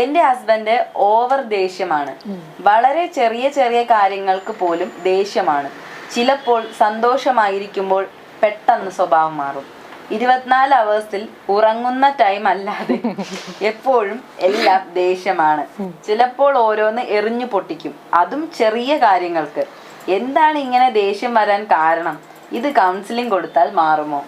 എന്റെ husband over ദേഷ്യമാണ്. വളരെ ചെറിയ ചെറിയ കാര്യങ്ങൾക്ക് പോലും ദേഷ്യമാണ്. ചിലപ്പോൾ സന്തോഷമായിരിക്കുമ്പോൾ പെട്ടെന്ന് സ്വഭാവം മാറും. 24 അവേഴ്സിൽ ഉറങ്ങുന്ന ടൈം അല്ലാതെ എപ്പോഴും എല്ലാം ദേഷ്യമാണ്. ചിലപ്പോൾ ഓരോന്ന് എറിഞ്ഞു പൊട്ടിക്കും, അതും ചെറിയ കാര്യങ്ങൾക്ക്. എന്താണ് ഇങ്ങനെ ദേഷ്യം വരാൻ കാരണം? ഇത് കൗൺസിലിംഗ് കൊടുത്താൽ മാറുമോ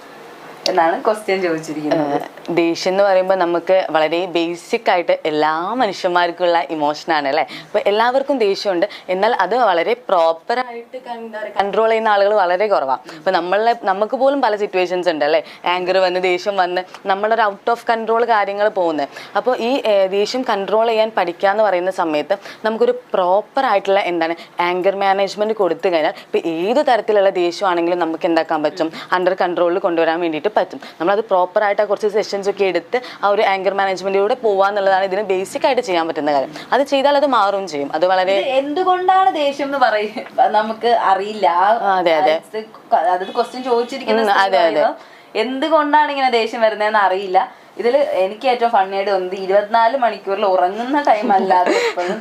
എന്നാണ് ക്വസ്റ്റ്യൻ ചോദിച്ചിരിക്കുന്നത്. ദേഷ്യം എന്ന് പറയുമ്പോൾ നമുക്ക് വളരെ ബേസിക് ആയിട്ട് എല്ലാ മനുഷ്യന്മാർക്കുള്ള ഇമോഷനാണ് അല്ലേ. അപ്പോൾ എല്ലാവർക്കും ദേഷ്യമുണ്ട്, എന്നാൽ അത് വളരെ പ്രോപ്പറായിട്ട് കൺട്രോൾ ചെയ്യുന്ന ആളുകൾ വളരെ കുറവാണ്. അപ്പോൾ നമുക്ക് പോലും പല സിറ്റുവേഷൻസ് ഉണ്ട് അല്ലേ, ആങ്കർ വന്ന് ദേഷ്യം വന്ന് നമ്മളൊരു ഔട്ട് ഓഫ് കൺട്രോൾ കാര്യങ്ങൾ പോകുന്നത്. അപ്പോൾ ഈ ദേഷ്യം കൺട്രോൾ ചെയ്യാൻ പഠിക്കുക എന്ന് പറയുന്ന സമയത്ത് നമുക്കൊരു പ്രോപ്പറായിട്ടുള്ള ആങ്കർ മാനേജ്മെൻറ്റ് കൊടുത്തു കഴിഞ്ഞാൽ ഇപ്പോൾ ഏത് തരത്തിലുള്ള ദേഷ്യമാണെങ്കിലും നമുക്ക് എന്താക്കാൻ പറ്റും, അണ്ടർ കൺട്രോളിൽ കൊണ്ടുവരാൻ വേണ്ടിയിട്ട് പറ്റും. നമ്മളത് പ്രോപ്പറായിട്ട് കുറച്ച് സെഷൻസ് ഒക്കെ എടുത്ത് ആ ഒരു ആങ്കർ മാനേജ്മെന്റിലൂടെ പോവാന്നുള്ളതാണ് ഇതിന് ബേസിക് ആയിട്ട് ചെയ്യാൻ പറ്റുന്ന കാര്യം. അത് ചെയ്താൽ അത് മാറും ചെയ്യും. അത് വളരെ എന്തുകൊണ്ടാണ് ദേഷ്യം എന്ന് പറയും നമുക്ക് അറിയില്ല. അതായത് ക്വസ്റ്റ്യൻ ചോദിച്ചിരിക്കുന്ന എന്തുകൊണ്ടാണ് ഇങ്ങനെ ദേഷ്യം വരുന്നതെന്ന് അറിയില്ല. ഇതിൽ എനിക്ക് ഏറ്റവും ഫണ്ണിയായിട്ട് തോന്നുന്നത് 24 മണിക്കൂറിൽ ഉറങ്ങുന്ന ടൈം അല്ലാതെ എപ്പോഴും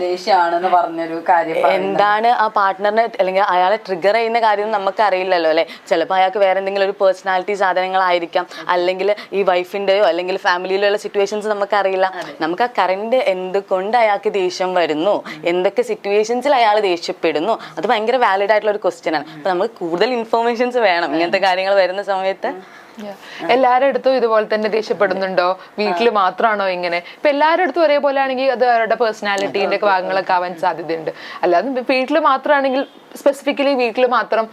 ദേഷ്യമാണെന്ന് പറഞ്ഞൊരു കാര്യം. എന്താണ് ആ പാർട്ട്ണറിനെ അല്ലെങ്കിൽ അയാളെ ട്രിഗർ ചെയ്യുന്ന കാര്യം നമുക്ക് അറിയില്ലല്ലോ അല്ലെ. ചിലപ്പോൾ അയാൾക്ക് വേറെ എന്തെങ്കിലും ഒരു പേഴ്സണാലിറ്റി സാധനങ്ങളായിരിക്കാം, അല്ലെങ്കിൽ ഈ വൈഫിന്റെയോ അല്ലെങ്കിൽ ഫാമിലിയിലുള്ള സിറ്റുവേഷൻസ് നമുക്ക് അറിയില്ല. നമുക്ക് ആ കറന്റ് എന്തുകൊണ്ട് അയാൾക്ക് ദേഷ്യം വരുന്നു, എന്തൊക്കെ സിറ്റുവേഷൻസിൽ അയാൾ ദേഷ്യപ്പെടുന്നു, അത് ഭയങ്കര വാലിഡ് ആയിട്ടുള്ള ഒരു ക്വസ്റ്റ്യൻ ആണ്. അപ്പൊ നമുക്ക് കൂടുതൽ ഇൻഫോർമേഷൻസ് വേണം ഇങ്ങനത്തെ കാര്യങ്ങൾ വരുന്ന സമയത്ത്. എല്ലാവരുടെ അടുത്തും ഇതുപോലെ തന്നെ ദേഷ്യപ്പെടുന്നുണ്ടോ, വീട്ടിൽ മാത്രമാണോ ഇങ്ങനെ? ഇപ്പൊ എല്ലാവരുടെ അടുത്തും ഒരേപോലെ ആണെങ്കിൽ അത് അവരുടെ പേഴ്സണാലിറ്റീന്റെ ഭാഗങ്ങളൊക്കെ ആവാൻ സാധ്യതയുണ്ട്. അല്ലാതെ വീട്ടിൽ മാത്രമാണെങ്കിൽ സ്പെസിഫിക്കലി വീട്ടിൽ മാത്രം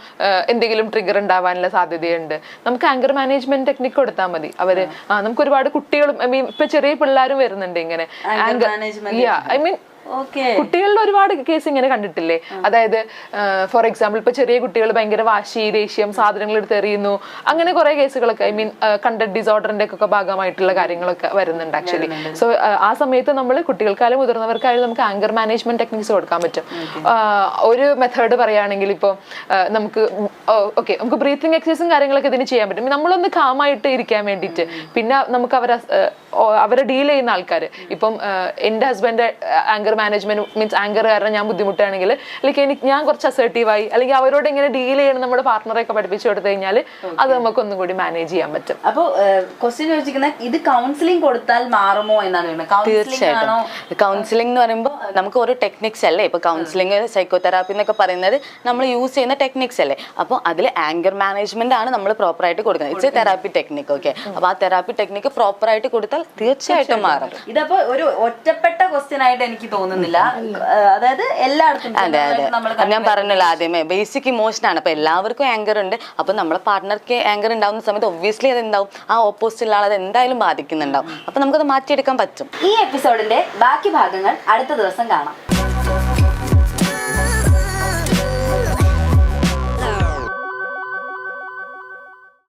എന്തെങ്കിലും ട്രിഗർ ഉണ്ടാവാനുള്ള സാധ്യതയുണ്ട്. നമുക്ക് ആങ്കർ മാനേജ്മെന്റ് ടെക്നിക്ക് കൊടുത്താൽ മതി. അവര് നമുക്ക് ഒരുപാട് കുട്ടികളും ഇപ്പൊ ചെറിയ പിള്ളേരും വരുന്നുണ്ട് ഇങ്ങനെ ആങ്കർ. ഐ മീൻ കുട്ടികളുടെ ഒരുപാട് കേസ് ഇങ്ങനെ കണ്ടിട്ടില്ലേ? അതായത് ഫോർ എക്സാമ്പിൾ ഇപ്പൊ ചെറിയ കുട്ടികൾ ഭയങ്കര വാശി, ദേഷ്യം, സാധനങ്ങൾ എടുത്ത് എറിയുന്നു, അങ്ങനെ കുറെ കേസുകളൊക്കെ ഐ മീൻ കണ്ടന്റ് ഡിസോർഡറിന്റെ ഒക്കെ ഭാഗമായിട്ടുള്ള കാര്യങ്ങളൊക്കെ വരുന്നുണ്ട് ആക്ച്വലി. സോ ആ സമയത്ത് നമ്മൾ കുട്ടികൾക്കായാലും മുതിർന്നവർക്കായാലും നമുക്ക് ആങ്കർ മാനേജ്മെന്റ് ടെക്നിക്സ് കൊടുക്കാൻ പറ്റും. ഒരു മെത്തേഡ് പറയുകയാണെങ്കിൽ ഇപ്പോൾ നമുക്ക് നമുക്ക് ബ്രീത്തിങ് എക്സസൈസും കാര്യങ്ങളൊക്കെ ഇതിന് ചെയ്യാൻ പറ്റും. നമ്മളൊന്ന് കാമായിട്ട് ഇരിക്കാൻ വേണ്ടിയിട്ട്. പിന്നെ നമുക്ക് അവരെ ഡീൽ ചെയ്യുന്ന ആൾക്കാർ, ഇപ്പം എൻ്റെ husband anchor management means anchor കാരണം ഞാൻ ബുദ്ധിമുട്ടാണെങ്കിൽ അല്ലെങ്കിൽ ഞാൻ കുറച്ച് അസേർട്ടീവായി അല്ലെങ്കിൽ അവരോട് എങ്ങനെ ഡീൽ ചെയ്യണം നമ്മുടെ പാർട്ണറെ ഒക്കെ പഠിപ്പിച്ചു കൊടുത്തു കഴിഞ്ഞാൽ അത് നമുക്ക് ഒന്നും കൂടി മാനേജ് ചെയ്യാൻ പറ്റും. അപ്പോൾ ക്വസ്റ്റ്യൻ ചോദിച്ചിരിക്കുന്നത് ഇത് കൗൺസിലിംഗ് കൊടുത്താൽ മാറുമോ എന്നാണ്. തീർച്ചയായിട്ടും കൗൺസിലിംഗ് എന്ന് പറയുമ്പോൾ നമുക്ക് ഓരോ ടെക്നിക്സ് അല്ലേ. ഇപ്പൊ കൗൺസിലിംഗ്, സൈക്കോതെറാപ്പി എന്നൊക്കെ പറയുന്നത് നമ്മൾ യൂസ് ചെയ്യുന്ന ടെക്നിക്സ് അല്ലേ. അപ്പോൾ അതിൽ ആങ്കർ മാനേജ്മെന്റ് ആണ് നമ്മൾ പ്രോപ്പറായിട്ട് കൊടുക്കുന്നത്. It's A therapy technique. Okay, അപ്പൊ ആ തെറാപ്പി ടെക്നിക്ക് പ്രോപ്പറായിട്ട് കൊടുത്താൽ തീർച്ചയായിട്ടും മാറും. ഇതപ്പോ ഒരു ഒറ്റപ്പെട്ട ക്വസ്റ്റ്യൻ ആയിട്ട് എനിക്ക് തോന്നുന്നില്ല. അതായത് എല്ലായിടത്തും ഞാൻ പറഞ്ഞല്ലോ ആദ്യമേ ബേസിക് ഇമോഷൻ ആണ്. അപ്പൊ എല്ലാവർക്കും ആങ്കർ ഉണ്ട്. അപ്പൊ നമ്മളെ പാർട്ട്ണർക്ക് ആങ്കർ ഉണ്ടാവുന്ന സമയത്ത് ഒബ്വിയസ്ലി അത് എന്താവും, ആ ഓപ്പോസിറ്റുള്ള ആൾ അത് എന്തായാലും ബാധിക്കുന്നുണ്ടാവും. അപ്പൊ നമുക്കത് മാറ്റിയെടുക്കാൻ പറ്റും. ഈ എപ്പിസോഡിന്റെ ബാക്കി ഭാഗങ്ങൾ അടുത്ത ദിവസം കാണാം.